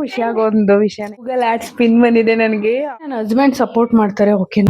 ಖುಷಿಯಾಗೋ ಒಂದು ವಿಷಯ. Google ads pin ಬಂದಿದೆ ನನಗೆ. ನನ್ನ ಹಸ್ಬೆಂಡ್ ಸಪೋರ್ಟ್ ಮಾಡ್ತಾರೆ. ಓಕೆ.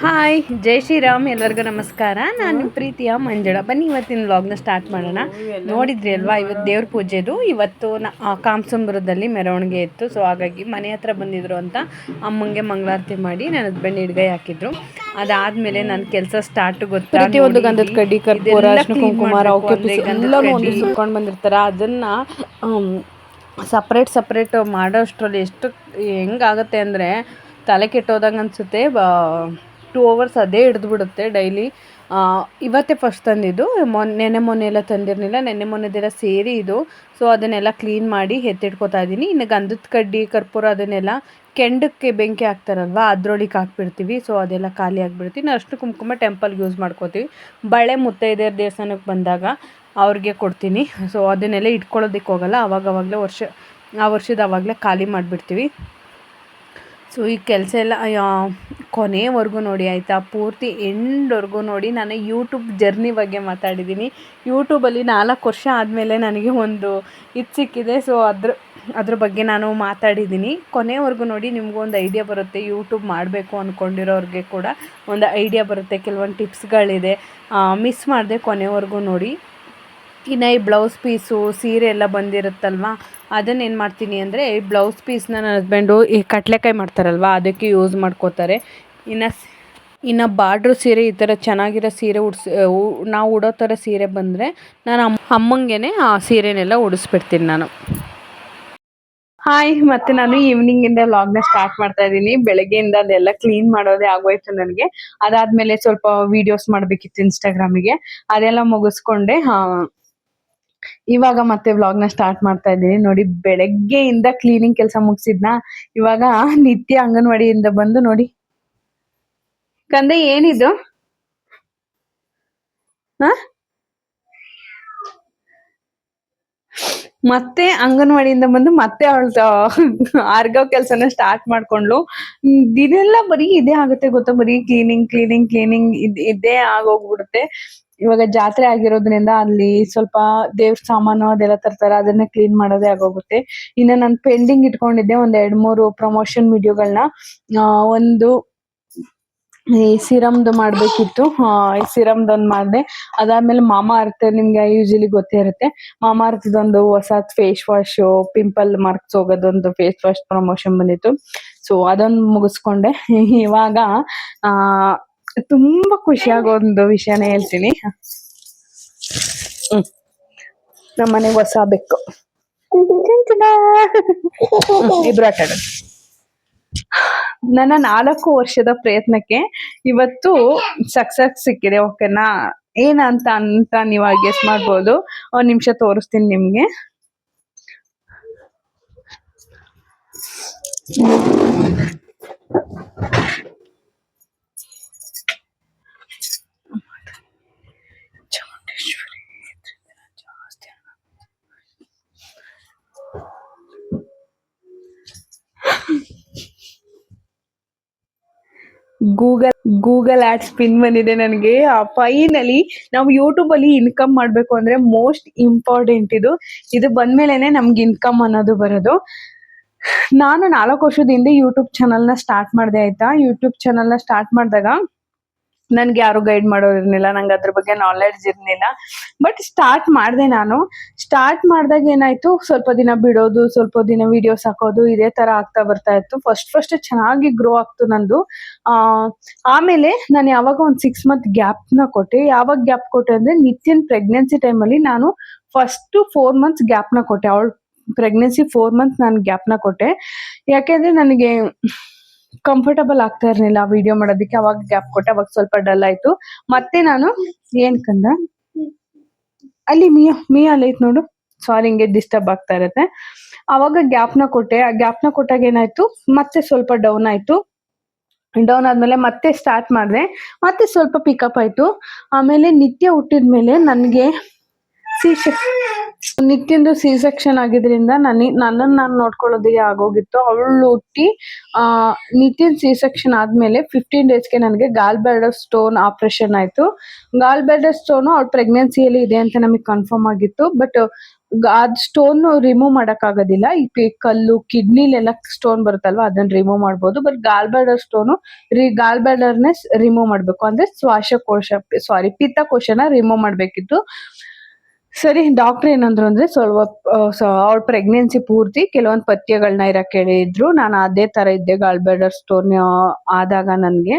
ಹಾಯ್, ಜೈ ಶ್ರೀರಾಮ್. ಎಲ್ಲರಿಗೂ ನಮಸ್ಕಾರ. ನಾನು ಪ್ರೀತಿಯ ಮಂಜುಳ. ಬನ್ನಿ ಇವತ್ತಿನ ವ್ಲಾಗ್ನ ಸ್ಟಾರ್ಟ್ ಮಾಡೋಣ. ನೋಡಿದ್ರಿ ಅಲ್ವಾ, ಇವತ್ತು ದೇವ್ರ ಪೂಜೆದು. ಇವತ್ತು ಕಾಮಸಂಬರದಲ್ಲಿ ಮೆರವಣಿಗೆ ಇತ್ತು. ಸೊ ಹಾಗಾಗಿ ಮನೆ ಹತ್ರ ಬಂದಿದ್ರು ಅಂತ ಅಮ್ಮಂಗೆ ಮಂಗಳಾರತಿ ಮಾಡಿ ನನ್ನ ಹಸ್ಬೆಂಡ್ ಹಿಡ್ಗೈ ಹಾಕಿದ್ರು. ಅದಾದಮೇಲೆ ನನ್ನ ಕೆಲಸ ಸ್ಟಾರ್ಟ್ ಗೊತ್ತಾ. ಒಂದು ಗಂಧದ ಕಡ್ಡಿ, ಕರ್ಪೂರ, ಅರಿಶಿನ, ಕುಂಕುಮ, ಎಲ್ಲನೂ ಒಂದು ಸುತ್ಕೊಂಡು ಬಂದಿರ್ತಾರೆ. ಅದನ್ನು ಸಪ್ರೇಟ್ ಮಾಡೋ ಅಷ್ಟರಲ್ಲಿ ಎಷ್ಟು ಹೆಂಗಾಗುತ್ತೆ ಅಂದರೆ ತಲೆ ಕೆಟ್ಟೋದಂಗೆ ಅನಿಸುತ್ತೆ. 2 hours ಅದೇ ಹಿಡಿದ್ಬಿಡುತ್ತೆ ಡೈಲಿ. ಇವತ್ತೇ ಫಸ್ಟ್ ತಂದಿದ್ದು. ಮೊನ್ನೆ ಎಲ್ಲ ತಂದಿರಲಿಲ್ಲ. ಮೊನ್ನೆದೆಲ್ಲ ಸೇರಿ ಇದು. ಸೊ ಅದನ್ನೆಲ್ಲ ಕ್ಲೀನ್ ಮಾಡಿ ಎತ್ತಿಟ್ಕೋತಾ ಇದ್ದೀನಿ. ಇನ್ನು ಗಂಧದ ಕಡ್ಡಿ, ಕರ್ಪೂರ ಅದನ್ನೆಲ್ಲ ಕೆಂಡಕ್ಕೆ ಬೆಂಕಿ ಹಾಕ್ತಾರಲ್ವ, ಅದ್ರೊಳಗೆ ಹಾಕ್ಬಿಡ್ತೀವಿ. ಸೊ ಅದೆಲ್ಲ ಖಾಲಿ ಆಗಿಬಿಡ್ತೀವಿ. ನಾವು ಅಷ್ಟು ಕುಂಕುಮ ಟೆಂಪಲ್ಗೆ ಯೂಸ್ ಮಾಡ್ಕೋತೀವಿ. ಬಳೆ ಮುತ್ತೈದೆಯರ ದೇವಸ್ಥಾನಕ್ಕೆ ಬಂದಾಗ ಅವ್ರಿಗೆ ಕೊಡ್ತೀನಿ. ಸೊ ಅದನ್ನೆಲ್ಲ ಇಟ್ಕೊಳ್ಳೋದಕ್ಕೆ ಹೋಗಲ್ಲ. ಆವಾಗಲೇ ವರ್ಷದ ಆವಾಗಲೇ ಖಾಲಿ ಮಾಡಿಬಿಡ್ತೀವಿ. ಸೊ ಈ ಕೆಲಸ ಎಲ್ಲ ಕೊನೆವರೆಗೂ ನೋಡಿ ಆಯಿತಾ, ಪೂರ್ತಿ ಎಂಡ್ವರೆಗೂ ನೋಡಿ. ನಾನು ಯೂಟ್ಯೂಬ್ ಜರ್ನಿ ಬಗ್ಗೆ ಮಾತಾಡಿದ್ದೀನಿ. ಯೂಟ್ಯೂಬಲ್ಲಿ 4 ವರ್ಷ ಆದಮೇಲೆ ನನಗೆ ಒಂದು ಇದು ಸಿಕ್ಕಿದೆ. ಸೊ ಅದ್ರ ಬಗ್ಗೆ ನಾನು ಮಾತಾಡಿದ್ದೀನಿ. ಕೊನೆವರೆಗೂ ನೋಡಿ, ನಿಮಗೂ ಒಂದು ಐಡಿಯಾ ಬರುತ್ತೆ. ಯೂಟ್ಯೂಬ್ ಮಾಡಬೇಕು ಅಂದ್ಕೊಂಡಿರೋರಿಗೆ ಕೂಡ ಒಂದು ಐಡಿಯಾ ಬರುತ್ತೆ. ಕೆಲವೊಂದು ಟಿಪ್ಸ್ಗಳಿದೆ. ಮಿಸ್ ಮಾಡದೆ ಕೊನೆವರೆಗೂ ನೋಡಿ. ಇನ್ನು ಈ ಬ್ಲೌಸ್ ಪೀಸು, ಸೀರೆ ಎಲ್ಲ ಬಂದಿರುತ್ತಲ್ವ, ಅದನ್ನೇನು ಮಾಡ್ತೀನಿ ಅಂದರೆ, ಈ ಬ್ಲೌಸ್ ಪೀಸ್ನ ನನ್ನ ಹಸ್ಬೆಂಡು ಈ ಕಟ್ಲೆಕಾಯಿ ಮಾಡ್ತಾರಲ್ವ, ಅದಕ್ಕೆ ಯೂಸ್ ಮಾಡ್ಕೋತಾರೆ. ಇನ್ನು ಬಾರ್ಡ್ರ್ ಸೀರೆ, ಈ ಥರ ಚೆನ್ನಾಗಿರೋ ಸೀರೆ ನಾವು ಉಡೋ ಥರ ಸೀರೆ ಬಂದರೆ ನಾನು ಅಮ್ಮಂಗೆ ಆ ಸೀರೆನೆಲ್ಲ ಉಡಿಸ್ಬಿಡ್ತೀನಿ ನಾನು. ಹಾಯ್, ಮತ್ತೆ ನಾನು ಈವ್ನಿಂಗಿಂದ ವ್ಲಾಗ್ನ ಸ್ಟಾರ್ಟ್ ಮಾಡ್ತಾ ಇದ್ದೀನಿ. ಬೆಳಗ್ಗೆಯಿಂದ ಅದೆಲ್ಲ ಕ್ಲೀನ್ ಮಾಡೋದೇ ಆಗೋಯ್ತು ನನಗೆ. ಅದಾದಮೇಲೆ ಸ್ವಲ್ಪ ವೀಡಿಯೋಸ್ ಮಾಡಬೇಕಿತ್ತು ಇನ್ಸ್ಟಾಗ್ರಾಮಿಗೆ. ಅದೆಲ್ಲ ಮುಗಿಸ್ಕೊಂಡೆ ಇವಾಗ ಮತ್ತೆ ವ್ಲಾಗ್ನ ಸ್ಟಾರ್ಟ್ ಮಾಡ್ತಾ ಇದ್ದೀನಿ. ನೋಡಿ, ಬೆಳಗ್ಗೆಯಿಂದ ಕ್ಲೀನಿಂಗ್ ಕೆಲಸ ಮುಗಿಸಿದ್ನ. ಇವಾಗ ನಿತ್ಯ ಅಂಗನವಾಡಿಯಿಂದ ಬಂದು ನೋಡಿ. ಕಂದೆ ಏನಿದು? ಮತ್ತೆ ಅಂಗನವಾಡಿಯಿಂದ ಬಂದು ಮತ್ತೆ ಅವಳು ಆರ್ಗೋ ಕೆಲಸನ ಸ್ಟಾರ್ಟ್ ಮಾಡ್ಕೊಂಡ್ಲು. ಇದೆಲ್ಲ ಬರೀ ಇದೇ ಆಗುತ್ತೆ ಗೊತ್ತಾ, ಬರೀ ಕ್ಲೀನಿಂಗ್ ಇದೇ ಆಗೋಗ್ಬಿಡುತ್ತೆ. ಇವಾಗ ಜಾತ್ರೆ ಆಗಿರೋದ್ರಿಂದ ಅಲ್ಲಿ ಸ್ವಲ್ಪ ದೇವ್ರ ಸಾಮಾನು ಅದೆಲ್ಲ ತರ್ತಾರೆ, ಅದನ್ನ ಕ್ಲೀನ್ ಮಾಡೋದೇ ಆಗೋಗುತ್ತೆ. ಇನ್ನು ನಾನು ಪೆಂಡಿಂಗ್ ಇಟ್ಕೊಂಡಿದ್ದೆ ಒಂದ್ 2-3 ಪ್ರಮೋಷನ್ ವಿಡಿಯೋಗಳನ್ನ. ಒಂದು ಈ ಸಿರಮ್ದು ಮಾಡ್ಬೇಕಿತ್ತು. ಈ ಸಿರಮ್ದೊಂದು ಮಾಡಿದೆ. ಅದಾದ್ಮೇಲೆ ಮಾಮಾ ಅರ್ತ್, ನಿಮ್ಗೆ ಯೂಶಲಿ ಗೊತ್ತೇ ಇರುತ್ತೆ, ಮಾಮಾ ಅರ್ಥದೊಂದು ಹೊಸ ಫೇಸ್ ವಾಶ್, ಪಿಂಪಲ್ ಮಾರ್ಕ್ಸ್ ಹೋಗೋದೊಂದು ಫೇಸ್ ವಾಶ್ ಪ್ರಮೋಷನ್ ಬಂದಿತ್ತು. ಸೊ ಅದೊಂದು ಮುಗಿಸ್ಕೊಂಡೆ. ಇವಾಗ ತುಂಬಾ ಖುಷಿಯಾಗೋ ಒಂದು ವಿಷಯನ ಹೇಳ್ತೀನಿ. ನಮ್ಮನೆಗೆ ಹೊಸ ಬೆಕ್ಕು ಇಬ್ರು ಆಟಾಡ. ನನ್ನ 4 ವರ್ಷದ ಪ್ರಯತ್ನಕ್ಕೆ ಇವತ್ತು ಸಕ್ಸಸ್ ಸಿಕ್ಕಿದೆ. ಓಕೆನಾ? ಏನಂತ ನೀವಾಗ ಗೆಸ್ ಮಾಡ್ಬೋದು. 1 ನಿಮಿಷ ತೋರಿಸ್ತೀನಿ ನಿಮ್ಗೆ. ಗೂಗಲ್ ಆಡ್ಸ್ ಪಿನ್ ಬಂದಿದೆ ನನಗೆ. ಫೈನಲಿ ನಾವು ಯೂಟ್ಯೂಬ್ ಅಲ್ಲಿ ಇನ್ಕಮ್ ಮಾಡ್ಬೇಕು ಅಂದ್ರೆ ಮೋಸ್ಟ್ ಇಂಪಾರ್ಟೆಂಟ್ ಇದು ಬಂದ್ಮೇಲೆನೆ ನಮ್ಗೆ ಇನ್ಕಮ್ ಅನ್ನೋದು ಬರೋದು. ನಾನು 4 ವರ್ಷದ ಹಿಂದೆ ಯೂಟ್ಯೂಬ್ ಚಾನಲ್ನ ಸ್ಟಾರ್ಟ್ ಮಾಡಿದೆ. ಆಯ್ತಾ, ಯೂಟ್ಯೂಬ್ ಚಾನಲ್ನ ಸ್ಟಾರ್ಟ್ ಮಾಡಿದಾಗ ನನ್ಗೆ ಯಾರು ಗೈಡ್ ಮಾಡೋರು ಇರ್ಲಿಲ್ಲ, ನಂಗೆ ಅದ್ರ ಬಗ್ಗೆ ನಾಲೆಡ್ಜ್ ಇರ್ಲಿಲ್ಲ. ಬಟ್ ಸ್ಟಾರ್ಟ್ ಮಾಡಿದೆ ನಾನು. ಸ್ಟಾರ್ಟ್ ಮಾಡಿದಾಗ ಏನಾಯ್ತು, ಸ್ವಲ್ಪ ದಿನ ಬಿಡೋದು, ಸ್ವಲ್ಪ ದಿನ ವಿಡಿಯೋಸ್ ಹಾಕೋದು, ಇದೇ ತರ ಆಗ್ತಾ ಬರ್ತಾ ಇತ್ತು. ಫಸ್ಟ್ ಚೆನ್ನಾಗಿ ಗ್ರೋ ಆಗ್ತು ನಂದು. ಆ ಆಮೇಲೆ ನಾನು ಯಾವಾಗ ಒಂದು 6 ಮಂತ್ ಗ್ಯಾಪ್ನ ಕೊಟ್ಟೆ. ಯಾವಾಗ ಗ್ಯಾಪ್ ಕೊಟ್ಟೆ ಅಂದ್ರೆ ನಿತಿನ್ ಪ್ರೆಗ್ನೆನ್ಸಿ ಟೈಮಲ್ಲಿ ನಾನು ಫಸ್ಟ್ 4 ಮಂತ್ಸ್ ಗ್ಯಾಪ್ನ ಕೊಟ್ಟೆ. ಅವಳು ಪ್ರೆಗ್ನೆನ್ಸಿ 4 ಮಂತ್ ನಾನು ಗ್ಯಾಪ್ನ ಕೊಟ್ಟೆ. ಯಾಕೆಂದ್ರೆ ನನಗೆ ಕಂಫರ್ಟಬಲ್ ಆಗ್ತಾ ಇರ್ಲಿಲ್ಲ ವಿಡಿಯೋ ಮಾಡೋದಕ್ಕೆ. ಅವಾಗ ಗ್ಯಾಪ್ ಕೊಟ್ಟೆ, ಅವಾಗ ಸ್ವಲ್ಪ ಡಲ್ ಆಯ್ತು. ಮತ್ತೆ ನಾನು ಏನ್ ಕಂದ ಅಲ್ಲಿ ಮಿಯಾ ಅಲ್ಲಿ ಐತ್ ನೋಡು, ಸಾರಿ ಹಿಂಗೆ ಡಿಸ್ಟರ್ಬ್ ಆಗ್ತಾ ಇರತ್ತೆ. ಅವಾಗ ಗ್ಯಾಪ್ನ ಕೊಟ್ಟೆ. ಆ ಗ್ಯಾಪ್ನ ಕೊಟ್ಟಾಗ ಏನಾಯ್ತು, ಮತ್ತೆ ಸ್ವಲ್ಪ ಡೌನ್ ಆಯ್ತು. ಡೌನ್ ಆದ್ಮೇಲೆ ಮತ್ತೆ ಸ್ಟಾರ್ಟ್ ಮಾಡಿದೆ, ಮತ್ತೆ ಸ್ವಲ್ಪ ಪಿಕಪ್ ಆಯ್ತು. ಆಮೇಲೆ ನಿತ್ಯ ಹುಟ್ಟಿದ್ಮೇಲೆ ನನ್ಗೆ ನಿತ್ಯಂದು ಸಿ ಸೆಕ್ಷನ್ ಆಗಿದ್ರಿಂದ ನನ್ನನ್ನು ನಾನು ನೋಡ್ಕೊಳ್ಳೋದಿಗೆ ಆಗೋಗಿತ್ತು. ಅವಳು ಹುಟ್ಟಿ ನಿತಿನ್ ಸಿ ಸೆಕ್ಷನ್ ಆದ್ಮೇಲೆ 15 ಡೇಸ್ಗೆ ನನಗೆ ಗಾಲ್ ಬ್ಲಾಡರ್ ಸ್ಟೋನ್ ಆಪರೇಷನ್ ಆಯ್ತು. ಗಾಲ್ ಬ್ಲಾಡರ್ ಸ್ಟೋನ್ ಅವ್ಳ ಪ್ರೆಗ್ನೆನ್ಸಿಯಲ್ಲಿ ಇದೆ ಅಂತ ನಮಗೆ ಕನ್ಫರ್ಮ್ ಆಗಿತ್ತು. ಬಟ್ ಅದ್ ಸ್ಟೋನ್ ರಿಮೂವ್ ಮಾಡಕ್ ಆಗೋದಿಲ್ಲ. ಈ ಕಲ್ಲು ಕಿಡ್ನಿಲೆಲ್ಲ ಸ್ಟೋನ್ ಬರುತ್ತಲ್ವಾ, ಅದನ್ನ ರಿಮೂವ್ ಮಾಡ್ಬೋದು. But gall bladder stone gall ಬ್ಲಾಡರ್ನೇ ರಿಮೂವ್ ಮಾಡ್ಬೇಕು, ಅಂದ್ರೆ ಪಿತ್ತಕೋಶನ ರಿಮೂವ್ ಮಾಡ್ಬೇಕಿತ್ತು. ಸರಿ, ಡಾಕ್ಟರ್ ಏನಂದ್ರು ಅಂದ್ರೆ ಅವಳ ಪ್ರೆಗ್ನೆನ್ಸಿ ಪೂರ್ತಿ ಕೆಲವೊಂದು ಪಥ್ಯಗಳನ್ನ ಇರಕ್ಕೆ ಹೇಳಿದ್ರು. ನಾನು ಅದೇ ತರ ಇದ್ದೆ ಗಾಲ್ ಬ್ಲಾಡರ್ ಸ್ಟೋನ್ ಆದಾಗ. ನನ್ಗೆ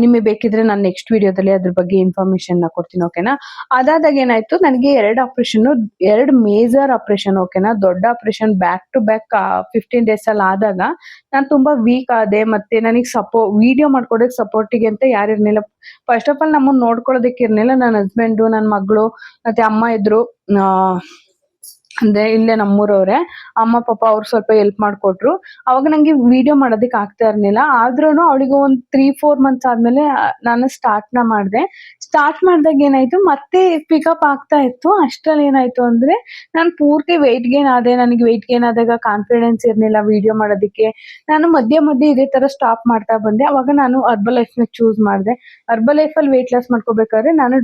ನಿಮಗೆ ಬೇಕಿದ್ರೆ ನಾನು ನೆಕ್ಸ್ಟ್ ವಿಡಿಯೋದಲ್ಲಿ ಅದ್ರ ಬಗ್ಗೆ ಇನ್ಫಾರ್ಮೇಶನ್ ಕೊಡ್ತೀನಿ, ಓಕೆನಾ. ಅದಾದಾಗ ಏನಾಯ್ತು, ನನಗೆ 2 ಮೇಜರ್ ಆಪರೇಷನ್, ಓಕೆನಾ. ದೊಡ್ಡ operation back to back 15 days ಅಲ್ಲಿ ಆದಾಗ ನಾನು ತುಂಬಾ ವೀಕ್ ಆದೆ. ಮತ್ತೆ ನನಗೆ ವಿಡಿಯೋ ಮಾಡ್ಕೊಡೋಕೆ ಸಪೋರ್ಟಿಗೆ ಅಂತ ಯಾರು ಇರ್ಲಿಲ್ಲ. ಫಸ್ಟ್ ಆಫ್ ಆಲ್ ನಮ್ಮನ್ನ ನೋಡ್ಕೊಳ್ಳೋದಕ್ಕೆ ಇರ್ಲಿಲ್ಲ. ನನ್ನ ಹಸ್ಬೆಂಡು, ನನ್ನ ಮಗಳು ಮತ್ತೆ ಅಮ್ಮ ಇದ್ರು. ಅಂದ್ರೆ ಇಲ್ಲೇ ನಮ್ಮೂರವ್ರೆ. ಅಮ್ಮ ಪಾಪ ಅವ್ರು ಸ್ವಲ್ಪ ಹೆಲ್ಪ್ ಮಾಡ್ಕೊಟ್ರು. ಅವಾಗ ನಂಗೆ ವಿಡಿಯೋ ಮಾಡೋದಕ್ಕೆ ಆಗ್ತಾ ಇರ್ಲಿಲ್ಲ. ಆದ್ರೂನು ಅವಳಿಗೆ ಒಂದು 3-4 ಮಂತ್ಸ್ ಆದ್ಮೇಲೆ ನಾನು ಸ್ಟಾರ್ಟ್ ಮಾಡಿದಾಗ ಏನಾಯ್ತು, ಮತ್ತೆ ಪಿಕಪ್ ಆಗ್ತಾ ಇತ್ತು. ಅಷ್ಟ್ರಲ್ಲಿ ಏನಾಯ್ತು ಅಂದ್ರೆ ನಾನು ಪೂರ್ತಿ ವೆಯ್ಟ್ ಗೇನ್ ಆದೆ. ನನಗೆ ವೆಯ್ಟ್ ಗೇನ್ ಆದಾಗ ಕಾನ್ಫಿಡೆನ್ಸ್ ಇರ್ಲಿಲ್ಲ ವಿಡಿಯೋ ಮಾಡೋದಕ್ಕೆ. ನಾನು ಮಧ್ಯೆ ಇದೇ ತರ ಸ್ಟಾಪ್ ಮಾಡ್ತಾ ಬಂದೆ. ಅವಾಗ ನಾನು ಹರ್ಬಲೈಫ್ ನ ಚೂಸ್ ಮಾಡಿದೆ. ಹರ್ಬಲೈಫ್ ಅಲ್ಲಿ ವೆಯ್ಟ್ ಲಾಸ್ ಮಾಡ್ಕೋಬೇಕಾದ್ರೆ ನಾನು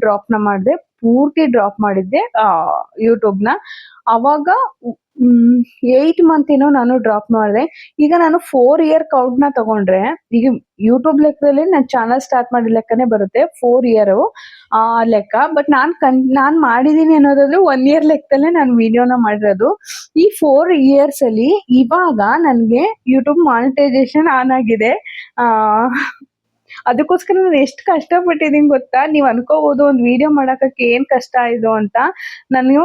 ಪೂರ್ತಿ ಡ್ರಾಪ್ ಮಾಡಿದ್ದೆ ಯೂಟ್ಯೂಬ್ ನ. ಅವಾಗ 8 ಮಂತ್ ಏನೋ ನಾನು ಡ್ರಾಪ್ ಮಾಡಿದೆ. ಈಗ ನಾನು 4 ಇಯರ್ ಕೌಂಟ್ ನ ತಗೊಂಡ್ರೆ, ಈಗ ಯೂಟ್ಯೂಬ್ ಲೆಕ್ಕದಲ್ಲಿ ನಾನು ಚಾನಲ್ ಸ್ಟಾರ್ಟ್ ಮಾಡಿದ ಲೆಕ್ಕನೇ ಬರುತ್ತೆ 4 ಇಯರ್ ಲೆಕ್ಕ. ಬಟ್ ನಾನ್ ಮಾಡಿದೀನಿ ಅನ್ನೋದಾದ್ರೆ 1 ಇಯರ್ ಲೆಕ್ಕದಲ್ಲೇ ನಾನು ವಿಡಿಯೋನ ಮಾಡಿರೋದು. ಈ 4 ಇಯರ್ಸ್ ಅಲ್ಲಿ ಇವಾಗ ನನ್ಗೆ ಯೂಟ್ಯೂಬ್ ಮಾನಿಟೈಸೇಷನ್ ಆನ್ ಆಗಿದೆ. ಅದಕ್ಕೋಸ್ಕರ ನಾನು ಎಷ್ಟು ಕಷ್ಟಪಟ್ಟಿದೀನಿ ಗೊತ್ತಾ. ನೀವ್ ಅನ್ಕೋಬಹುದು ಒಂದು ವಿಡಿಯೋ ಮಾಡಕ್ಕೆ ಏನ್ ಕಷ್ಟ ಇದು ಅಂತ. ನಾನು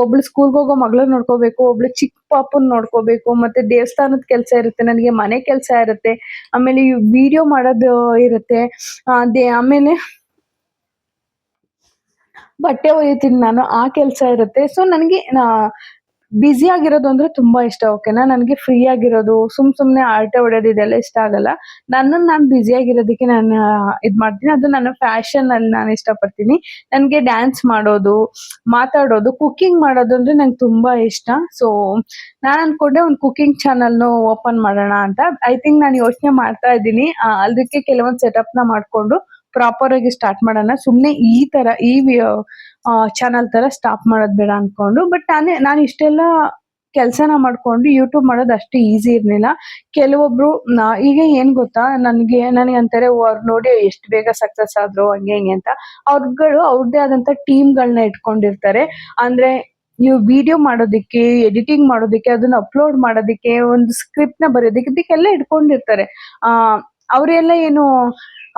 ಒಬ್ಳು ಸ್ಕೂಲ್ಗೆ ಹೋಗೋ ಮಗಳನ್ನ ನೋಡ್ಕೋಬೇಕು, ಒಬ್ಳು ಚಿಕ್ಕ ಪಾಪನ್ ನೋಡ್ಕೋಬೇಕು, ಮತ್ತೆ ದೇವಸ್ಥಾನದ ಕೆಲಸ ಇರುತ್ತೆ, ನನಗೆ ಮನೆ ಕೆಲಸ ಇರುತ್ತೆ, ಆಮೇಲೆ ವಿಡಿಯೋ ಮಾಡೋದು ಇರುತ್ತೆ, ಆಮೇಲೆ ಬಟ್ಟೆ ಒಗಿತೀನಿ ನಾನು, ಆ ಕೆಲಸ ಇರುತ್ತೆ. ಸೊ ನನಗೆ ಬ್ಯುಸಿ ಆಗಿರೋದು ಅಂದ್ರೆ ತುಂಬಾ ಇಷ್ಟ, ಓಕೆನಾ. ನನಗೆ ಫ್ರೀ ಆಗಿರೋದು, ಸುಮ್ನೆ ಆಲ್ಟೆ ಹೊಡೆಯೋದು ಇದೆಲ್ಲ ಇಷ್ಟ ಆಗಲ್ಲ. ನಾನು ಬ್ಯುಸಿ ಆಗಿರೋದಕ್ಕೆ ನಾನು ಇದ್ ಮಾಡ್ತೀನಿ. ಅದು ನನ್ನ ಫ್ಯಾಷನ್ ಅಲ್ಲಿ ನಾನು ಇಷ್ಟಪಡ್ತೀನಿ. ನನಗೆ ಡ್ಯಾನ್ಸ್ ಮಾಡೋದು, ಮಾತಾಡೋದು, ಕುಕಿಂಗ್ ಮಾಡೋದು ಅಂದ್ರೆ ನಂಗೆ ತುಂಬಾ ಇಷ್ಟ. ಸೊ ನಾನು ಅನ್ಕೊಂಡೆ ಒಂದು ಕುಕಿಂಗ್ ಚಾನಲ್ನು ಓಪನ್ ಮಾಡೋಣ ಅಂತ. ಐ ಥಿಂಕ್ ನಾನು ಯೋಚನೆ ಮಾಡ್ತಾ ಇದ್ದೀನಿ. ಅದಕ್ಕೆ ಕೆಲವೊಂದು ಸೆಟಪ್ ನ ಮಾಡ್ಕೊಂಡು ಪ್ರಾಪರ್ ಆಗಿ ಸ್ಟಾರ್ಟ್ ಮಾಡೋಣ. ಸುಮ್ನೆ ಈ ತರ ಚಾನಲ್ ತರ ಸ್ಟಾಪ್ ಮಾಡೋದ್ ಬೇಡ ಅನ್ಕೊಂಡು. ಬಟ್ ನಾನು ಇಷ್ಟೆಲ್ಲ ಕೆಲ್ಸನ ಮಾಡ್ಕೊಂಡು ಯೂಟ್ಯೂಬ್ ಮಾಡೋದು ಅಷ್ಟು ಈಸಿ ಇರ್ಲಿಲ್ಲ. ಕೆಲವೊಬ್ರು ಈಗ ಏನ್ ಗೊತ್ತಾ, ನನಗೆ ಅಂತಾರೆ ಅವ್ರು ನೋಡಿ ಎಷ್ಟು ಬೇಗ ಸಕ್ಸಸ್ ಆದ್ರು ಹಂಗೆ ಹಿಂಗೆ ಅಂತ. ಅವ್ರದ್ದೇ ಆದಂತ ಟೀಮ್ ಗಳನ್ನ ಇಟ್ಕೊಂಡಿರ್ತಾರೆ. ಅಂದ್ರೆ ನೀವು ವಿಡಿಯೋ ಮಾಡೋದಿಕ್ಕೆ, ಎಡಿಟಿಂಗ್ ಮಾಡೋದಿಕ್ಕೆ, ಅದನ್ನ ಅಪ್ಲೋಡ್ ಮಾಡೋದಿಕ್ಕೆ, ಒಂದು ಸ್ಕ್ರಿಪ್ಟ್ ನ ಬರೆಯೋದಿಕ್ಕೆ, ಇದಕ್ಕೆಲ್ಲ ಇಟ್ಕೊಂಡಿರ್ತಾರೆ. ಅವರೆಲ್ಲ ಏನು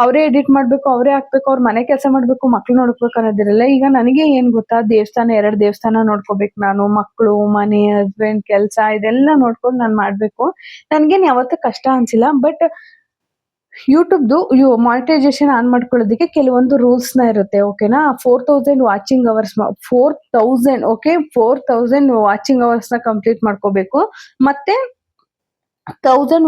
ಅವರೇ ಎಡಿಟ್ ಮಾಡ್ಬೇಕು, ಅವರೇ ಹಾಕ್ಬೇಕು, ಅವ್ರ ಮನೆ ಕೆಲಸ ಮಾಡ್ಬೇಕು, ಮಕ್ಳು ನೋಡ್ಬೇಕು ಅನ್ನೋದಿರಲ್ಲ. ಈಗ ನನಗೆ ಏನ್ ಗೊತ್ತಾ, 2 ದೇವಸ್ಥಾನ ನೋಡ್ಕೋಬೇಕು ನಾನು, ಮಕ್ಳು, ಮನೆ, ಹಸ್ಬೆಂಡ್, ಕೆಲಸ ಇದೆಲ್ಲ ನೋಡ್ಕೊಂಡು ನಾನು ಮಾಡ್ಬೇಕು. ನನ್ಗೇನ್ ಯಾವತ್ತೂ ಕಷ್ಟ ಅನ್ಸಿಲ್ಲ. ಬಟ್ ಯೂಟ್ಯೂಬ್ದು ಮಾನಿಟೈಸೇಷನ್ ಆನ್ ಮಾಡ್ಕೊಳ್ಳೋದಕ್ಕೆ ಕೆಲವೊಂದು ರೂಲ್ಸ್ ನ ಇರುತ್ತೆ, ಓಕೆನಾ. 4000 watching hours 4000 okay 4000 watching hours ನ ಕಂಪ್ಲೀಟ್ ಮಾಡ್ಕೋಬೇಕು. ಮತ್ತೆ 1000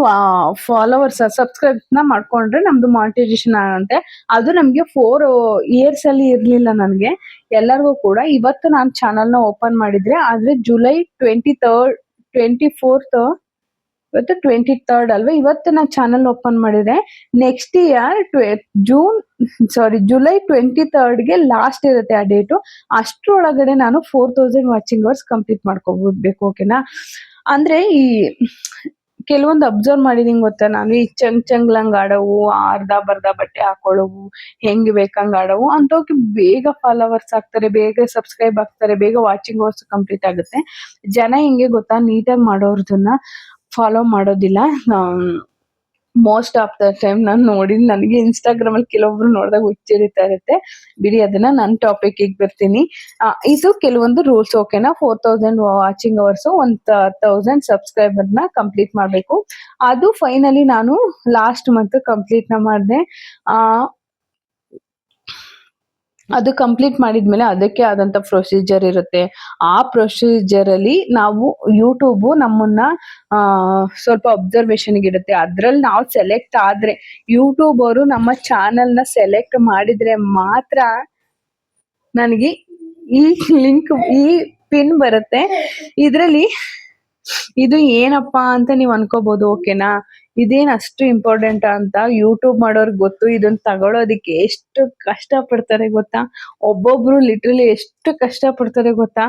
ಫಾಲೋವರ್ಸ್ ಸಬ್ಸ್ಕ್ರೈಬ್ ನ ಮಾಡ್ಕೊಂಡ್ರೆ ನಮ್ದು ಮಾನಿಟೈಸೇಷನ್ ಆಗುತ್ತೆ. ಅದು ನಮ್ಗೆ 4 ಇಯರ್ಸ್ ಅಲ್ಲಿ ಇರ್ಲಿಲ್ಲ ನನ್ಗೆ. ಎಲ್ಲರಿಗೂ ಕೂಡ ಇವತ್ತು ನಾನು ಚಾನಲ್ ನ ಓಪನ್ ಮಾಡಿದ್ರೆ, ಆದ್ರೆ ಜುಲೈ 24th ಇವತ್ತು 23rd ಅಲ್ವಾ. ಇವತ್ತು ನಾನು ಚಾನಲ್ ಓಪನ್ ಮಾಡಿದ್ರೆ next year July 23rd last ಇರುತ್ತೆ ಆ ಡೇಟು. ಅಷ್ಟ್ರೊಳಗಡೆ ನಾನು 4000 ವಾಚಿಂಗ್ ಅವರ್ಸ್ ಕಂಪ್ಲೀಟ್ ಮಾಡ್ಕೋಬೇಕು, ಓಕೆನಾ. ಅಂದ್ರೆ ಕೆಲವೊಂದು ಅಬ್ಸರ್ವ್ ಮಾಡಿದೀನಿ ಗೊತ್ತಾ ನಾನು, ಈ ಚಂಗ್ಲಂಗ್ ಆಡವು, ಅರ್ಧ ಬರ್ಧ ಬಟ್ಟೆ ಹಾಕೊಳ್ಳೋವು, ಹೆಂಗ್ ಬೇಕಂಗ್ ಆಡವು ಅಂತವಕ್ಕೆ ಬೇಗ ಫಾಲೋವರ್ಸ್ ಆಗ್ತಾರೆ, ಬೇಗ ಸಬ್ಸ್ಕ್ರೈಬ್ ಆಗ್ತಾರೆ, ಬೇಗ ವಾಚಿಂಗ್ ಅವರ್ಸ್ ಕಂಪ್ಲೀಟ್ ಆಗುತ್ತೆ. ಜನ ಹೆಂಗೆ ಗೊತ್ತಾ, ನೀಟಾಗಿ ಮಾಡೋರ್ದನ್ನ ಫಾಲೋ ಮಾಡೋದಿಲ್ಲ. ಮೋಸ್ಟ್ ಆಫ್ ದ ಟೈಮ್ ನಾನು ನೋಡಿದ್, ನನಗೆ ಇನ್ಸ್ಟಾಗ್ರಾಮ್ ಅಲ್ಲಿ ಕೆಲವೊಬ್ರು ನೋಡಿದಾಗ ಹುಚ್ಚಿರಿತಾ ಇರುತ್ತೆ. ಬಿಡಿ, ಅದನ್ನ ನನ್ನ ಟಾಪಿಕ್ ಬರ್ತೀನಿ. ಇದು ಕೆಲವೊಂದು ರೂಲ್ಸ್, ಓಕೆನಾ. 4000 ವಾಚಿಂಗ್ ಅವರ್ಸ್, 1000 ಸಬ್ಸ್ಕ್ರೈಬರ್ ನ ಕಂಪ್ಲೀಟ್ ಮಾಡ್ಬೇಕು. ಅದು ಫೈನಲಿ ನಾನು ಲಾಸ್ಟ್ ಮಂತ್ ಕಂಪ್ಲೀಟ್ ನ ಮಾಡಿದೆ. ಅದು ಕಂಪ್ಲೀಟ್ ಮಾಡಿದ್ಮೇಲೆ ಅದಕ್ಕೆ ಆದಂತ ಪ್ರೊಸೀಜರ್ ಇರುತ್ತೆ. ಆ ಪ್ರೊಸೀಜರ್ ಅಲ್ಲಿ ನಾವು ಯೂಟ್ಯೂಬ್ ನಮ್ಮನ್ನ ಸ್ವಲ್ಪ ಅಬ್ಸರ್ವೇಷನ್ ಇಡುತ್ತೆ. ಅದ್ರಲ್ಲಿ ನಾವು ಸೆಲೆಕ್ಟ್ ಆದ್ರೆ, ಯೂಟ್ಯೂಬ್ ಅವರು ನಮ್ಮ ಚಾನೆಲ್ ನ ಸೆಲೆಕ್ಟ್ ಮಾಡಿದ್ರೆ ಮಾತ್ರ ನನಗೆ ಈ ಲಿಂಕ್, ಈ ಪಿನ್ ಬರುತ್ತೆ. ಇದ್ರಲ್ಲಿ ಇದು ಏನಪ್ಪಾ ಅಂತ ನೀವ್ ಅನ್ಕೋಬಹುದು, ಓಕೆನಾ. ಇದೇನ್ ಅಷ್ಟು ಇಂಪಾರ್ಟೆಂಟ್ ಅಂತ ಯೂಟ್ಯೂಬ್ ಮಾಡೋರ್ಗ್ ಗೊತ್ತು. ಇದನ್ನ ತಗೊಳೋದಿಕ್ಕೆ ಎಷ್ಟು ಕಷ್ಟ ಪಡ್ತಾರೆ ಗೊತ್ತಾ, ಒಬ್ಬೊಬ್ರು ಲಿಟ್ರಲಿ ಎಷ್ಟು ಕಷ್ಟ ಪಡ್ತಾರೆ ಗೊತ್ತಾ.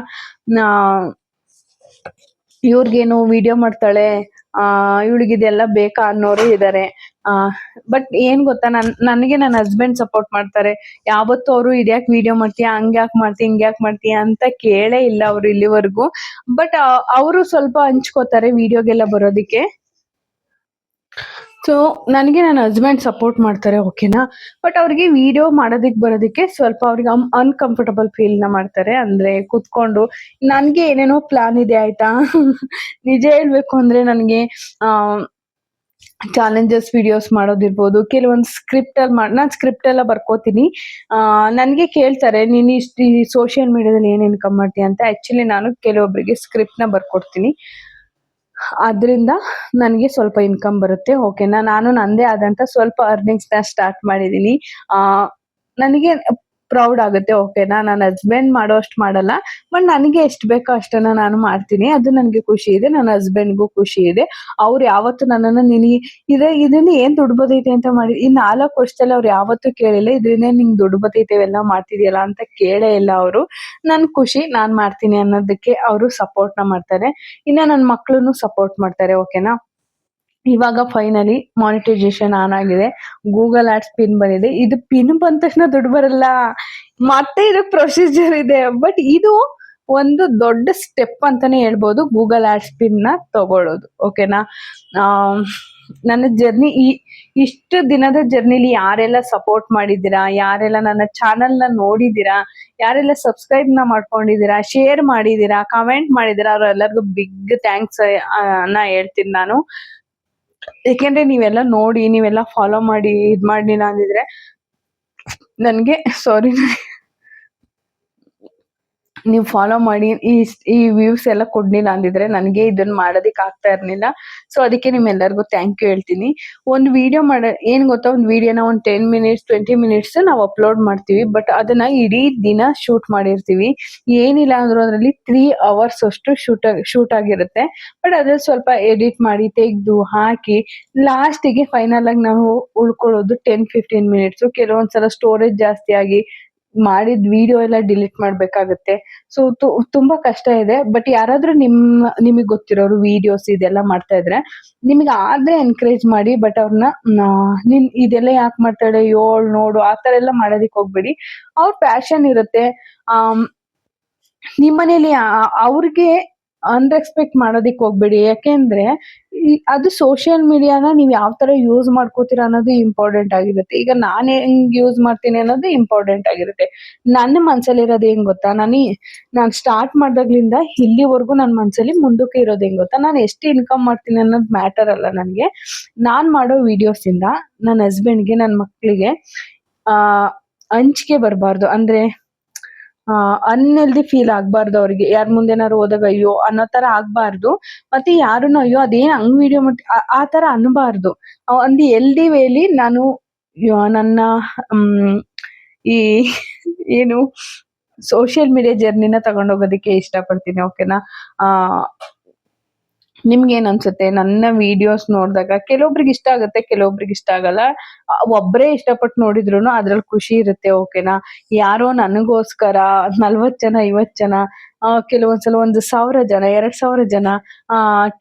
ಇವ್ರಿಗೇನು ವಿಡಿಯೋ ಮಾಡ್ತಾಳೆ, ಇವಳಿಗಿದೆಲ್ಲ ಬೇಕಾ ಅನ್ನೋರು ಇದಾರೆ. ಬಟ್ ಏನ್ ಗೊತ್ತಾ, ನನಗೆ ನನ್ನ ಹಸ್ಬೆಂಡ್ ಸಪೋರ್ಟ್ ಮಾಡ್ತಾರೆ. ಯಾವತ್ತೂ ಅವರು ಇದ್ಯಾಕ್ ವಿಡಿಯೋ ಮಾಡ್ತೀಯಾ, ಹಂಗ್ಯಾಕ್ ಮಾಡ್ತೀಯ, ಹಿಂಗ್ಯಾಕ್ ಮಾಡ್ತೀಯ ಅಂತ ಕೇಳೇ ಇಲ್ಲ ಅವ್ರು ಇಲ್ಲಿವರೆಗೂ. ಬಟ್ ಅವರು ಸ್ವಲ್ಪ ಹಂಚ್ಕೋತಾರೆ ವಿಡಿಯೋಗೆಲ್ಲ ಬರೋದಿಕ್ಕೆ. ಸೊ ನನಗೆ ನನ್ನ ಹಸ್ಬೆಂಡ್ ಸಪೋರ್ಟ್ ಮಾಡ್ತಾರೆ, ಓಕೆನಾ. ಬಟ್ ಅವ್ರಿಗೆ ವಿಡಿಯೋ ಮಾಡೋದಿಕ್ ಬರೋದಿಕ್ಕೆ ಸ್ವಲ್ಪ ಅವ್ರಿಗೆ ಅನ್ಕಂಫರ್ಟಬಲ್ ಫೀಲ್ ನ ಮಾಡ್ತಾರೆ. ಅಂದ್ರೆ ಕುತ್ಕೊಂಡು, ನನ್ಗೆ ಏನೇನೋ ಪ್ಲಾನ್ ಇದೆ ಆಯ್ತಾ. ನಿಜ ಹೇಳ್ಬೇಕು ಅಂದ್ರೆ ನನಗೆ ಚಾಲೆಂಜಸ್ ವಿಡಿಯೋಸ್ ಮಾಡೋದಿರ್ಬೋದು, ಕೆಲವೊಂದು ಸ್ಕ್ರಿಪ್ಟ್ ಅಲ್ಲಿ ನಾನ್ ಸ್ಕ್ರಿಪ್ಟ್ ಎಲ್ಲ ಬರ್ಕೋತೀನಿ. ನನ್ಗೆ ಕೇಳ್ತಾರೆ, ನೀನ್ ಇಷ್ಟು ಸೋಷಿಯಲ್ ಮೀಡಿಯಾದಲ್ಲಿ ಏನ್ ಇನ್ಕಮ್ ಮಾಡ್ತೀಯ ಅಂತ. ಆಕ್ಚುಲಿ ನಾನು ಕೆಲವೊಬ್ಬರಿಗೆ ಸ್ಕ್ರಿಪ್ಟ್ ನ ಬರ್ಕೊಡ್ತೀನಿ. ಅದ್ರಿಂದ ನನಗೆ ಸ್ವಲ್ಪ ಇನ್ಕಮ್ ಬರುತ್ತೆ, ಓಕೆನಾ. ನಾನು ನಂದೇ ಆದಂತ ಸ್ವಲ್ಪ ಅರ್ನಿಂಗ್ಸ್ ನ ಸ್ಟಾರ್ಟ್ ಮಾಡಿದೀನಿ. ನನಗೆ ಪ್ರೌಡ್ ಆಗುತ್ತೆ, ಓಕೆನಾ. ನನ್ನ ಹಸ್ಬೆಂಡ್ ಮಾಡೋ ಅಷ್ಟು ಮಾಡಲ್ಲ, ಬಟ್ ನನಗೆ ಎಷ್ಟು ಬೇಕೋ ಅಷ್ಟನ್ನ ನಾನು ಮಾಡ್ತೀನಿ. ಅದು ನನಗೆ ಖುಷಿ ಇದೆ, ನನ್ನ ಹಸ್ಬೆಂಡ್ಗೂ ಖುಷಿ ಇದೆ. ಅವ್ರು ಯಾವತ್ತು ನನ್ನನ್ನ ಇದರಿಂದ ಏನ್ ದುಡ್ಡು ಬರ್ತೈತೆ ಅಂತ ಮಾಡಿ, ಈ 4 ವರ್ಷದಲ್ಲಿ ಅವ್ರು ಯಾವತ್ತೂ ಕೇಳಿಲ್ಲ, ಇದರಿಂದ ನಿಂಗ್ ದುಡ್ಡು ಬರ್ತೈತೆ ಇವೆಲ್ಲ ಮಾಡ್ತಿದ್ಯಲ್ಲ ಅಂತ ಕೇಳೇ ಇಲ್ಲ ಅವರು. ನನ್ ಖುಷಿ, ನಾನ್ ಮಾಡ್ತೀನಿ ಅನ್ನೋದಕ್ಕೆ ಅವರು ಸಪೋರ್ಟ್ ನ ಮಾಡ್ತಾರೆ. ಇನ್ನ ನನ್ನ ಮಕ್ಳನ್ನು ಸಪೋರ್ಟ್ ಮಾಡ್ತಾರೆ, ಓಕೆನಾ. ಇವಾಗ ಫೈನಲಿ ಮಾನಿಟೈಸೇಷನ್ ಆನ್ ಆಗಿದೆ. ಗೂಗಲ್ ಆಡ್ಸ್ ಪಿನ್ ಬಂದಿದೆ. ಇದು ಪಿನ್ ಬಂದ ತಕ್ಷಣ ದುಡ್ಡು ಬರಲ್ಲ, ಮತ್ತೆ ಇದು ಪ್ರೊಸೀಜರ್ ಇದೆ. ಬಟ್ ಇದು ಒಂದು ದೊಡ್ಡ ಸ್ಟೆಪ್ ಅಂತಾನೆ ಹೇಳ್ಬೋದು, ಗೂಗಲ್ ಆಡ್ಸ್ ಪಿನ್ ನ ತಗೊಳ್ಳೋದು, ಓಕೆನಾ. ನನ್ನ ಜರ್ನಿ, ಇಷ್ಟು ದಿನದ ಜರ್ನಿಲಿ ಯಾರೆಲ್ಲ ಸಪೋರ್ಟ್ ಮಾಡಿದ್ದೀರಾ, ಯಾರೆಲ್ಲ ನನ್ನ ಚಾನಲ್ ನ ನೋಡಿದೀರಾ, ಯಾರೆಲ್ಲ ಸಬ್ಸ್ಕ್ರೈಬ್ ನ ಮಾಡ್ಕೊಂಡಿದೀರಾ, ಶೇರ್ ಮಾಡಿದೀರಾ, ಕಮೆಂಟ್ ಮಾಡಿದೀರಾ, ಅವ್ರೆಲ್ಲರಿಗೂ ಬಿಗ್ ಥ್ಯಾಂಕ್ಸ್ ನ ಹೇಳ್ತೀನಿ ನಾನು. ಯಾಕೆಂದ್ರೆ ನೀವೆಲ್ಲ ನೋಡಿ, ನೀವೆಲ್ಲ ಫಾಲೋ ಮಾಡಿ ಇದ್ ಮಾಡಿಲ್ಲ ಅಂದಿದ್ರೆ ನನ್ಗೆ ಸಾರಿ, ನೀವು ಫಾಲೋ ಮಾಡಿ ಈ ವ್ಯೂಸ್ ಎಲ್ಲ ಕೊಡ್ಲಿಲ್ಲ ಅಂದಿದ್ರೆ ನನಗೆ ಇದನ್ನ ಮಾಡೋದಿಕ್ ಆಗ್ತಾ ಇರ್ಲಿಲ್ಲ. ಸೊ ಅದಕ್ಕೆ ನಿಮ್ಮೆಲ್ಲರಿಗೂ ಥ್ಯಾಂಕ್ ಯು ಹೇಳ್ತೀನಿ. ಒಂದು ವಿಡಿಯೋ ಏನ್ ಗೊತ್ತಾ, ಒಂದು ವಿಡಿಯೋನ ಒಂದು 10 ಮಿನಿಟ್ಸ್ 20 ಮಿನಿಟ್ಸ್ ನಾವು ಅಪ್ಲೋಡ್ ಮಾಡ್ತೀವಿ. ಬಟ್ ಅದನ್ನ ಇಡೀ ದಿನ ಶೂಟ್ ಮಾಡಿರ್ತೀವಿ. ಏನಿಲ್ಲ ಅಂದ್ರೂ ಅದರಲ್ಲಿ 3 ಅವರ್ಸ್ ಅಷ್ಟು ಶೂಟ್ ಆಗಿರುತ್ತೆ. ಬಟ್ ಅದ್ರಲ್ಲಿ ಸ್ವಲ್ಪ ಎಡಿಟ್ ಮಾಡಿ ತೆಗ್ದು ಹಾಕಿ ಲಾಸ್ಟಿಗೆ ಫೈನಲ್ ಆಗಿ ನಾವು ಉಳ್ಕೊಳ್ಳೋದು 10-15 ಮಿನಿಟ್ಸ್. ಕೆಲವೊಂದ್ಸಲ ಸ್ಟೋರೇಜ್ ಜಾಸ್ತಿ ಆಗಿ ಮಾಡಿದ ವಿಡಿಯೋ ಎಲ್ಲ ಡಿಲೀಟ್ ಮಾಡ್ಬೇಕಾಗತ್ತೆ. ಸೊ ತುಂಬಾ ಕಷ್ಟ ಇದೆ. ಬಟ್ ಯಾರಾದ್ರೂ ನಿಮಗ್ ಗೊತ್ತಿರೋರು ವಿಡಿಯೋಸ್ ಇದೆಲ್ಲ ಮಾಡ್ತಾ ಇದ್ರೆ, ನಿಮ್ಗೆ ಆದ್ರೆ ಎನ್ಕರೇಜ್ ಮಾಡಿ. ಬಟ್ ಅವ್ರನ್ನ ನೀನ್ ಇದೆಲ್ಲ ಯಾಕೆ ಮಾಡ್ತಾಳೆ, ನೋಡು, ಆತರ ಎಲ್ಲ ಮಾಡೋದಿಕ್ ಹೋಗ್ಬೇಡಿ. ಅವ್ರ ಪ್ಯಾಷನ್ ಇರುತ್ತೆ. ನಿಮ್ಮನೇಲಿ ಅವ್ರಿಗೆ ಅನ್ರೆಸ್ಪೆಕ್ಟ್ ಮಾಡೋದಿಕ್ ಹೋಗ್ಬೇಡಿ. ಯಾಕೆಂದ್ರೆ ಅದು ಸೋಷಿಯಲ್ ಮೀಡಿಯಾನ ನೀವ್ ಯಾವ ತರ ಯೂಸ್ ಮಾಡ್ಕೋತೀರಾ ಅನ್ನೋದು ಇಂಪಾರ್ಟೆಂಟ್ ಆಗಿರುತ್ತೆ. ಈಗ ನಾನ್ ಹೆಂಗ್ ಯೂಸ್ ಮಾಡ್ತೀನಿ ಅನ್ನೋದು ಇಂಪಾರ್ಟೆಂಟ್ ಆಗಿರುತ್ತೆ. ನನ್ನ ಮನ್ಸಲ್ಲಿ ಇರೋದು ಹೆಂಗ್ ಗೊತ್ತಾ, ನಾನ್ ಸ್ಟಾರ್ಟ್ ಮಾಡ್ದಾಗ್ಲಿಂದ ಇಲ್ಲಿವರೆಗೂ ನನ್ ಮನ್ಸಲ್ಲಿ ಮುಂದಕ್ಕೆ ಇರೋದು ಹೆಂಗ್ ಗೊತ್ತಾ, ನಾನು ಎಷ್ಟು ಇನ್ಕಮ್ ಮಾಡ್ತೀನಿ ಅನ್ನೋದು ಮ್ಯಾಟರ್ ಅಲ್ಲ ನನ್ಗೆ. ನಾನ್ ಮಾಡೋ ವಿಡಿಯೋಸ್ ಇಂದ ನನ್ನ ಹಸ್ಬೆಂಡ್ಗೆ, ನನ್ನ ಮಕ್ಳಿಗೆ ಹಂಚಿಕೆ ಬರಬಾರ್ದು. ಅಂದ್ರೆ ಅನ್ಹೆಲ್ದಿ ಫೀಲ್ ಆಗ್ಬಾರ್ದು ಅವ್ರಿಗೆ. ಯಾರ ಮುಂದೆನಾರು ಹೋದಾಗ ಅಯ್ಯೋ ಅನ್ನೋ ತರ ಆಗ್ಬಾರ್ದು. ಮತ್ತೆ ಯಾರುನು ಅಯ್ಯೋ ಅದೇನ್ ಹಂಗ್ ವಿಡಿಯೋ ಮಾಡಿ ಆ ತರ ಅನ್ಬಾರ್ದು. ಒಂದು ಹೆಲ್ದಿ ವೇಲಿ ನಾನು ನನ್ನ ಈ ಏನು ಸೋಷಿಯಲ್ ಮೀಡಿಯಾ ಜರ್ನಿನ ತಗೊಂಡೋಗೋದಕ್ಕೆ ಇಷ್ಟಪಡ್ತೀನಿ, ಓಕೆನಾ. ನಿಮ್ಗೆ ಏನ್ ಅನ್ಸುತ್ತೆ ನನ್ನ ವಿಡಿಯೋಸ್ ನೋಡಿದಾಗ? ಕೆಲವೊಬ್ರಿಗೆ ಇಷ್ಟ ಆಗುತ್ತೆ, ಕೆಲವೊಬ್ರಿಗೆ ಇಷ್ಟ ಆಗಲ್ಲ. ಒಬ್ರೇ ಇಷ್ಟಪಟ್ಟು ನೋಡಿದ್ರುನು ಅದ್ರಲ್ಲಿ ಖುಷಿ ಇರುತ್ತೆ, ಓಕೆನಾ. ಯಾರೋ ನನಗೋಸ್ಕರ 40 ಜನ 50 ಜನ ಕೆಲವೊಂದ್ಸಲ 1,000 ಜನ, 2,000 ಜನ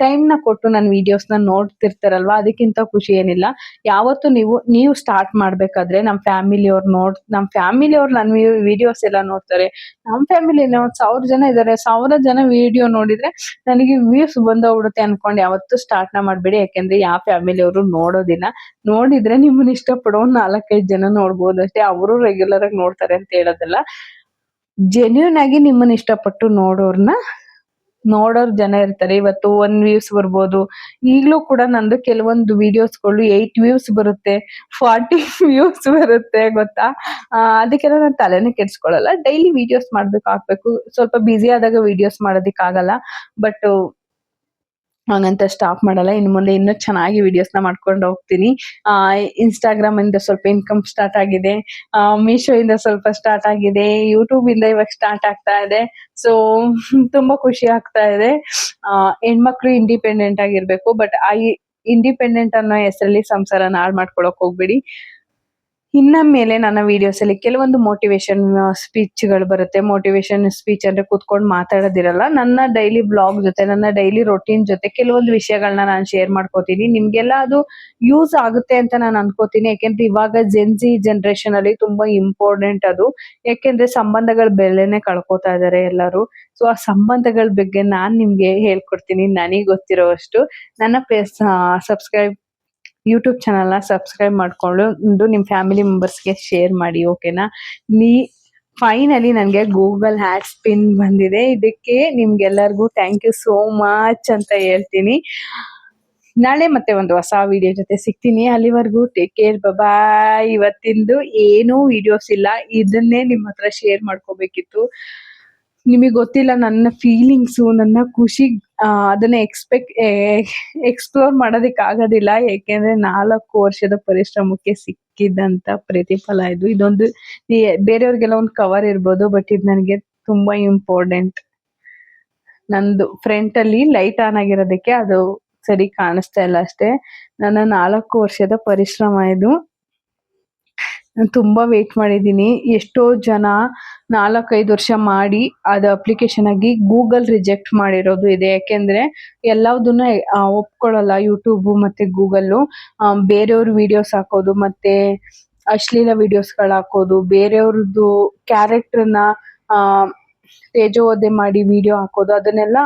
ಟೈಮ್‌ನ ಕೊಟ್ಟು ನನ್ನ ವಿಡಿಯೋಸ್‌ನ ನೋಡ್ತಿರ್ತಾರಲ್ವಾ, ಅದಕ್ಕಿಂತ ಖುಷಿ ಏನಿಲ್ಲ. ಯಾವತ್ತು ನೀವು ಸ್ಟಾರ್ಟ್ ಮಾಡ್ಬೇಕಾದ್ರೆ ನಮ್ಮ ಫ್ಯಾಮಿಲಿಯವ್ರು ನನ್ನ ವಿಡಿಯೋಸ್ ಎಲ್ಲ ನೋಡ್ತಾರೆ. ನಮ್ಮ ಫ್ಯಾಮಿಲಿನ ಒಂದ್ 1,000 ಜನ ಇದ್ದಾರೆ. 1,000 ಜನ ವಿಡಿಯೋ ನೋಡಿದ್ರೆ ನನಗೆ ವ್ಯೂಸ್ ಬಂದೋಗ್ಬಿಡುತ್ತೆ ಅನ್ಕೊಂಡು ಯಾವತ್ತೂ ಸ್ಟಾರ್ಟ್‌ನ ಮಾಡ್ಬೇಡಿ. ಯಾಕೆಂದ್ರೆ ಯಾವ ಫ್ಯಾಮಿಲಿಯವರು ನೋಡೋದಿಲ್ಲ. ನೋಡಿದ್ರೆ ನಿಮ್ಮನ್ನ ಇಷ್ಟಪಡೋ 4-5 ಜನ ನೋಡ್ಬೋದು ಅಷ್ಟೇ. ಅವರು ರೆಗ್ಯುಲರ್ ಆಗಿ ನೋಡ್ತಾರೆ ಅಂತ ಹೇಳೋದಲ್ಲ. ಜೆನ್ಯೂನ್ ಆಗಿ ನಿಮ್ಮನ್ನ ಇಷ್ಟಪಟ್ಟು ನೋಡೋರ್ ಜನ ಇರ್ತಾರೆ. ಇವತ್ತು 1 ವ್ಯೂಸ್ ಬರ್ಬೋದು. ಈಗ್ಲೂ ಕೂಡ ನಂದು ಕೆಲವೊಂದು ವಿಡಿಯೋಸ್‌ಗಳು 8 ವ್ಯೂಸ್ ಬರುತ್ತೆ, 40 ವ್ಯೂಸ್ ಬರುತ್ತೆ ಗೊತ್ತಾ? ಅದಕ್ಕೆಲ್ಲ ನಾನು ತಲೆನೇ ಕೆಡಿಸ್ಕೊಳ್ಳಲ್ಲ. ಡೈಲಿ ವಿಡಿಯೋಸ್ ಹಾಕ್ಬೇಕು. ಸ್ವಲ್ಪ ಬ್ಯುಸಿ ಆದಾಗ ವಿಡಿಯೋಸ್ ಮಾಡೋದಿಕ್ಕಾಗಲ್ಲ. ಬಟ್ ಹಾಗಂತ ಸ್ಟಾಪ್ ಮಾಡಲ್ಲ. ಇನ್ನು ಮುಂದೆ ಇನ್ನೂ ಚೆನ್ನಾಗಿ ವಿಡಿಯೋಸ್‌ನ ಮಾಡ್ಕೊಂಡು ಹೋಗ್ತೀನಿ. ಇನ್‌ಸ್ಟಾಗ್ರಾಮ್ ಇಂದ ಸ್ವಲ್ಪ ಇನ್ಕಮ್ ಸ್ಟಾರ್ಟ್ ಆಗಿದೆ. ಮೀಶೋ ಇಂದ ಸ್ವಲ್ಪ ಸ್ಟಾರ್ಟ್ ಆಗಿದೆ. ಯೂಟ್ಯೂಬ್ ಇಂದ ಇವಾಗ ಸ್ಟಾರ್ಟ್ ಆಗ್ತಾ ಇದೆ. ಸೊ ತುಂಬಾ ಖುಷಿ ಆಗ್ತಾ ಇದೆ. ಹೆಣ್ಮಕ್ಳು ಇಂಡಿಪೆಂಡೆಂಟ್ ಆಗಿರ್ಬೇಕು. ಬಟ್ ಇಂಡಿಪೆಂಡೆಂಟ್ ಅನ್ನೋ ಹೆಸರಲ್ಲಿ ಸಂಸಾರನ ಹಾಳ್ ಮಾಡ್ಕೊಳಕ್ ಹೋಗ್ಬೇಡಿ. ಇನ್ನ ಮೇಲೆ ನನ್ನ ವಿಡಿಯೋಸ್ ಅಲ್ಲಿ ಕೆಲವೊಂದು ಮೋಟಿವೇಶನ್ ಸ್ಪೀಚ್‌ಗಳು ಬರುತ್ತೆ. ಮೋಟಿವೇಶನ್ ಸ್ಪೀಚ್ ಅಂದ್ರೆ ಕೂತ್ಕೊಂಡು ಮಾತಾಡೋದಿರಲ್ಲ. ನನ್ನ ಡೈಲಿ ಬ್ಲಾಗ್ ಜೊತೆ, ನನ್ನ ಡೈಲಿ ರೊಟೀನ್ ಜೊತೆ ಕೆಲವೊಂದು ವಿಷಯಗಳನ್ನ ನಾನು ಶೇರ್ ಮಾಡ್ಕೋತೀನಿ. ನಿಮ್ಗೆಲ್ಲ ಅದು ಯೂಸ್ ಆಗುತ್ತೆ ಅಂತ ನಾನು ಅನ್ಕೋತೀನಿ. ಯಾಕೆಂದ್ರೆ ಇವಾಗ ಜೆನ್‌ಜಿ ಜನರೇಷನ್ ಅಲ್ಲಿ ತುಂಬಾ ಇಂಪಾರ್ಟೆಂಟ್ ಅದು. ಯಾಕೆಂದ್ರೆ ಸಂಬಂಧಗಳ ಬೆಲೆನೆ ಕಳ್ಕೊತಾ ಇದಾರೆ ಎಲ್ಲರೂ. ಸೊ ಆ ಸಂಬಂಧಗಳ ಬಗ್ಗೆ ನಾನ್ ನಿಮ್ಗೆ ಹೇಳ್ಕೊಡ್ತೀನಿ ನನಗ್ ಗೊತ್ತಿರೋವಷ್ಟು. ನನ್ನ ಯೂಟ್ಯೂಬ್ ಚಾನಲ್‌ನ ಸಬ್ಸ್ಕ್ರೈಬ್ ಮಾಡ್ಕೊಂಡು ನಿಮ್ ಫ್ಯಾಮಿಲಿ ಮೆಂಬರ್ಸ್‌ಗೆ ಶೇರ್ ಮಾಡಿ. ಓಕೆನಾ? ನೀ ಫೈನಲಿ ನನಗೆ ಗೂಗಲ್ ಹ್ಯಾಡ್ಸ್ ಪಿನ್ ಬಂದಿದೆ. ಇದಕ್ಕೆ ನಿಮ್ಗೆಲ್ಲರಿಗೂ ಥ್ಯಾಂಕ್ ಯು ಸೋ ಮಚ್ ಅಂತ ಹೇಳ್ತೀನಿ. ನಾಳೆ ಮತ್ತೆ ಒಂದು ಹೊಸ ವಿಡಿಯೋ ಜೊತೆ ಸಿಗ್ತೀನಿ. ಅಲ್ಲಿವರೆಗೂ ಟೇಕ್ ಕೇರ್, ಬಾಯ್. ಇವತ್ತಿಂದು ಏನೂ ವಿಡಿಯೋಸ್ ಇಲ್ಲ. ಇದನ್ನೇ ನಿಮ್ಮ ಹತ್ರ ಶೇರ್ ಮಾಡ್ಕೋಬೇಕಿತ್ತು. ನಿಮಗೆ ಗೊತ್ತಿಲ್ಲ ನನ್ನ ಫೀಲಿಂಗ್ಸು, ನನ್ನ ಖುಷಿ, ಅದನ್ನ ಎಕ್ಸ್‌ಪ್ಲೋರ್ ಮಾಡೋದಕ್ಕೆ ಆಗೋದಿಲ್ಲ. ಯಾಕೆಂದ್ರೆ 4 ವರ್ಷದ ಪರಿಶ್ರಮಕ್ಕೆ ಸಿಕ್ಕಿದಂತ ಪ್ರತಿಫಲ ಇದು. ಇದೊಂದು ಬೇರೆಯವ್ರಿಗೆಲ್ಲ ಒಂದು ಕವರ್ ಇರ್ಬೋದು. ಬಟ್ ಇದು ನನಗೆ ತುಂಬಾ ಇಂಪಾರ್ಟೆಂಟ್. ನಂದು ಫ್ರಂಟ್ ಅಲ್ಲಿ ಲೈಟ್ ಆನ್ ಆಗಿರೋದಕ್ಕೆ ಅದು ಸರಿ ಕಾಣಿಸ್ತಾ ಇಲ್ಲ ಅಷ್ಟೇ. ನನ್ನ 4 ವರ್ಷದ ಪರಿಶ್ರಮ ಇದು. ನಾನು ತುಂಬಾ ವೇಟ್ ಮಾಡಿದ್ದೀನಿ. ಎಷ್ಟೋ ಜನ 4-5 ವರ್ಷ ಮಾಡಿ ಅದು ಅಪ್ಲಿಕೇಶನ್ ಆಗಿ ಗೂಗಲ್ ರಿಜೆಕ್ಟ್ ಮಾಡಿರೋದು ಇದೆ. ಯಾಕೆಂದ್ರೆ ಎಲ್ಲದನ್ನ ಒಪ್ಕೊಳ್ಳಲ್ಲ ಯೂಟ್ಯೂಬ್ ಮತ್ತೆ ಗೂಗಲ್ಲು. ಬೇರೆಯವ್ರ ವಿಡಿಯೋಸ್ ಹಾಕೋದು, ಮತ್ತೆ ಅಶ್ಲೀಲ ವಿಡಿಯೋಸ್ಗಳು ಹಾಕೋದು, ಬೇರೆಯವ್ರದ್ದು ಕ್ಯಾರೆಕ್ಟರ್ನ ತೇಜೋವಧೆ ಮಾಡಿ ವಿಡಿಯೋ ಹಾಕೋದು, ಅದನ್ನೆಲ್ಲ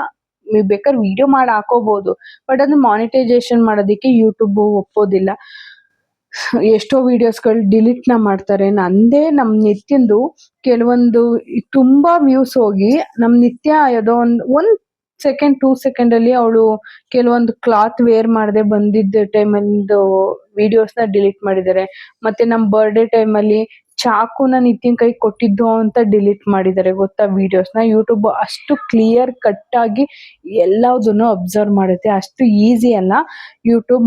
ನೀವು ಬೇಕಾದ್ರೆ ವಿಡಿಯೋ ಮಾಡಿ ಹಾಕೋಬಹುದು. ಬಟ್ ಅದನ್ನ ಮಾನಿಟೈಸೇಷನ್ ಮಾಡೋದಕ್ಕೆ ಯೂಟ್ಯೂಬ್ ಒಪ್ಪೋದಿಲ್ಲ. ಎಷ್ಟೋ ವಿಡಿಯೋಸ್ಗಳು ಡಿಲೀಟ್‌ನ ಮಾಡ್ತಾರೆ. ನಮ್ ನಿತ್ಯಂದು ಕೆಲವೊಂದು ತುಂಬಾ ವ್ಯೂಸ್ ಹೋಗಿ ನಮ್ ನಿತ್ಯ ಯಾವುದೋ 1 ಸೆಕೆಂಡ್ 2 ಸೆಕೆಂಡ್ ಅಲ್ಲಿ ಅವಳು ಕೆಲವೊಂದು ಕ್ಲಾತ್ ವೇರ್ ಮಾಡದೆ ಬಂದಿದ್ದ ಟೈಮಿಂದು ವಿಡಿಯೋಸ್‌ನ ಡಿಲೀಟ್ ಮಾಡಿದ್ದಾರೆ. ಮತ್ತೆ ನಮ್ ಬರ್ತ್‌ಡೇ ಟೈಮಲ್ಲಿ ಚಾಕುನ ನಿತಿನ್ ಕೈಗೆ ಕೊಟ್ಟಿದ್ದು ಅಂತ ಡಿಲೀಟ್ ಮಾಡಿದ್ದಾರೆ ಗೊತ್ತಾ ವಿಡಿಯೋಸ್‌ನ. ಯೂಟ್ಯೂಬ್ ಅಷ್ಟು ಕ್ಲಿಯರ್ ಕಟ್ ಆಗಿ ಎಲ್ಲದನ್ನು ಅಬ್ಸರ್ವ್ ಮಾಡುತ್ತೆ. ಅಷ್ಟು ಈಸಿ ಅಲ್ಲ ಯೂಟ್ಯೂಬ್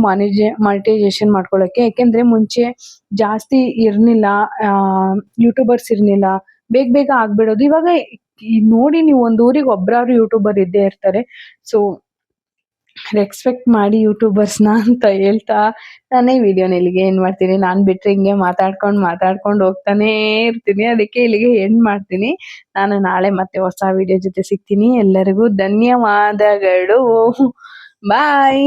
ಮಾನಿಟೈಸೇಷನ್ ಮಾಡ್ಕೊಳ್ಳೋಕೆ. ಯಾಕೆಂದ್ರೆ ಮುಂಚೆ ಜಾಸ್ತಿ ಇರ್ಲಿಲ್ಲ, ಯೂಟ್ಯೂಬರ್ಸ್ ಇರ್ಲಿಲ್ಲ, ಬೇಗ ಬೇಗ ಆಗ್ಬಿಡೋದು. ಇವಾಗ ನೋಡಿ, ನೀವು ಒಂದ್ ಊರಿಗೆ ಒಬ್ರಾದ್ರು ಯೂಟ್ಯೂಬರ್ ಇದ್ದೇ ಇರ್ತಾರೆ. ಸೊ ರೆಸ್ಪೆಕ್ಟ್ ಮಾಡಿ ಯೂಟ್ಯೂಬರ್ಸ್‌ನ ಅಂತ ಹೇಳ್ತಾ ನಾನೇ ವಿಡಿಯೋನ ಇಲ್ಲಿಗೆ ಎಂಡ್ ಮಾಡ್ತೀನಿ. ನಾನ್ ಬಿಟ್ರೆ ಹಿಂಗೆ ಮಾತಾಡ್ಕೊಂಡು ಹೋಗ್ತಾನೇ ಇರ್ತೀನಿ. ಅದಕ್ಕೆ ಇಲ್ಲಿಗೆ ಎಂಡ್ ಮಾಡ್ತೀನಿ. ನಾನು ನಾಳೆ ಮತ್ತೆ ಹೊಸ ವಿಡಿಯೋ ಜೊತೆ ಸಿಗ್ತೀನಿ. ಎಲ್ಲರಿಗೂ ಧನ್ಯವಾದಗಳು. ಬಾಯ್.